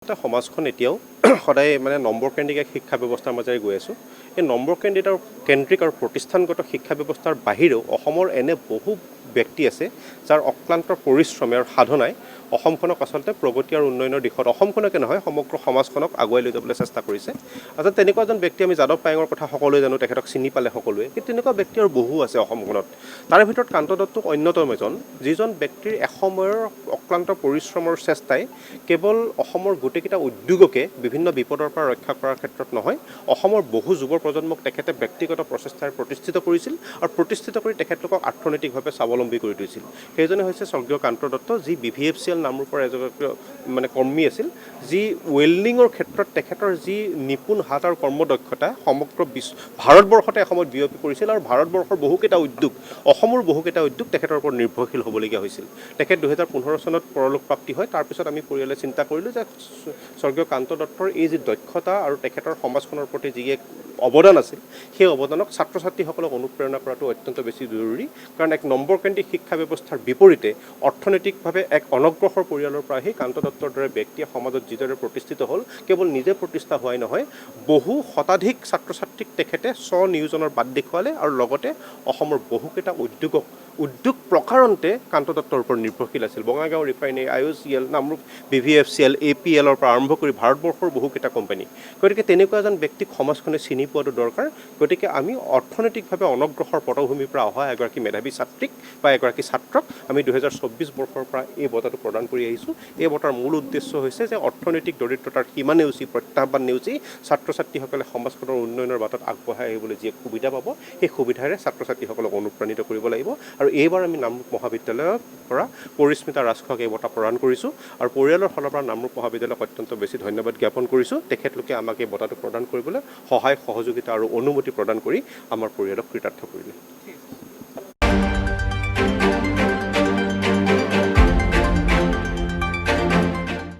সমাজখন এতিয়াও সদায় মানে নম্বৰ কেন্দ্ৰিক শিক্ষা ব্যৱস্থাৰ মাজেৰে গৈ আছোঁ। এই নম্বৰ কেন্দ্ৰিক আৰু প্ৰতিষ্ঠানগত শিক্ষা ব্যৱস্থাৰ বাহিৰেও অসমৰ এনে বহু ব্যক্তি আছে যাৰ অক্লান্ত পৰিশ্ৰমে আৰু সাধনাই অসমখনক আচলতে প্ৰগতি আৰু উন্নয়নৰ দিশত অসমখনকে নহয় সমগ্ৰ সমাজখনক আগুৱাই লৈ যাবলৈ চেষ্টা কৰিছে। আচলতে তেনেকুৱা এজন ব্যক্তি আমি যাদৱ পায়েঙৰ কথা সকলোৱে জানো, তেখেতক চিনি পালে সকলোৱে। কিন্তু তেনেকুৱা ব্যক্তি আৰু বহু আছে অসমখনত। তাৰে ভিতৰত কান্ত দত্ত অন্যতম এজন, যিজন ব্যক্তিৰ এসময়ৰ অক্লান্ত পৰিশ্ৰমৰ চেষ্টাই কেৱল অসমৰ গোটেইকেইটা উদ্যোগকে বিভিন্ন বিপদৰ পৰা ৰক্ষা কৰাৰ ক্ষেত্ৰত নহয়, অসমৰ বহু যুৱ প্ৰজন্মক তেখেতে ব্যক্তিগত প্ৰচেষ্টাৰে প্ৰতিষ্ঠিত কৰিছিল আৰু প্ৰতিষ্ঠিত কৰি তেখেতলোকক অৰ্থনৈতিকভাৱে স্বাৱলম্বী কৰি তুলিছিল। সেইজনে হৈছে স্বৰ্গীয় কান্ত দত্ত, যি BVFCL নামৰূপৰ এগৰাকী কৰ্মী আছিল, যি ৱেল্ডিঙৰ ক্ষেত্ৰত তেখেতৰ যি নিপুণ হাত আৰু কৰ্মদক্ষতা সমগ্ৰ ভাৰতবৰ্ষতে এসময়ত বিয়পি পৰিছিল আৰু ভাৰতবৰ্ষৰ বহুকেইটা উদ্যোগ, অসমৰ বহুকেইটা উদ্যোগ তেখেতৰ ওপৰত নিৰ্ভৰশীল হ'বলগীয়া হৈছিল। তেখেত 2015 চনত পৰলোক প্ৰাপ্তি হয়। তাৰপিছত আমি পৰিয়ালে চিন্তা কৰিলোঁ যে স্বৰ্গীয় কান্ত দত্তৰ এই যি দক্ষতা আৰু তেখেতৰ সমাজখনৰ প্ৰতি যি এক অৱদান আছিল, সেই অৱদানক ছাত্ৰ ছাত্ৰীসকলক অনুপ্ৰেৰণা কৰাটো অত্যন্ত বেছি জৰুৰী। কাৰণ এক নম্বৰ কেন্দ্ৰিক শিক্ষা ব্যৱস্থাৰ বিপৰীতে অৰ্থনৈতিকভাৱে এক অনগ্ৰসৰ পৰিয়ালৰ পৰা সেই কান্ত দত্তৰ দৰে ব্যক্তিয়ে সমাজত যিদৰে প্ৰতিষ্ঠিত হ'ল, কেৱল নিজে প্ৰতিষ্ঠা হোৱাই নহয়, বহু শতাধিক ছাত্ৰ ছাত্ৰীক তেখেতে স্বনিয়োজনৰ বাট দেখুৱালে আৰু লগতে অসমৰ বহুকেইটা উদ্যোগ প্ৰকাৰন্তে কান্ত দত্তৰ ওপৰত নিৰ্ভৰশীল আছিল। Bongaigaon refinery, IOCL, Namrup BVFCL, APLৰ পৰা আৰম্ভ কৰি ভাৰতবৰ্ষৰ বহুকেইটা কোম্পানী। গতিকে তেনেকুৱা এজন ব্যক্তিক সমাজখনে চিনি পোৱাটো দৰকাৰ। গতিকে আমি অৰ্থনৈতিকভাৱে অনগ্ৰসৰ পটভূমিৰ পৰা অহা এগৰাকী মেধাৱী ছাত্ৰীক বা এগৰাকী ছাত্ৰক আমি 2024 বৰ্ষৰ পৰা এই বঁটাটো প্ৰদান কৰি আহিছোঁ। এই বঁটাৰ মূল উদ্দেশ্য হৈছে যে অৰ্থনৈতিক দৰিদ্ৰতাৰ সীমা নেওচি, প্ৰত্যাহ্বান নেওচি ছাত্ৰ ছাত্ৰীসকলে সমাজখনৰ উন্নয়নৰ বাটত আগবঢ়াই আহিবলৈ যি সুবিধা পাব, সেই সুবিধাৰে ছাত্ৰ ছাত্ৰীসকলক অনুপ্ৰাণিত কৰিব লাগিব। আৰু এইবাৰ আমি নামৰূপ মহাবিদ্যালয়ৰ পৰা পৰিস্মিতা ৰাজখোৱাক এই বঁটা প্ৰদান কৰিছোঁ আৰু পৰিয়ালৰ ফালৰ পৰা নামৰূপ মহাবিদ্যালয়ক অত্যন্ত বেছি ধন্যবাদ জ্ঞাপন কৰিছোঁ। তেখেতলোকে আমাক এই বঁটাটো প্ৰদান কৰিবলৈ সহায় সহযোগিতা আৰু অনুমতি প্ৰদান কৰি আমাৰ পৰিয়ালক কৃতাৰ্থ কৰিলে।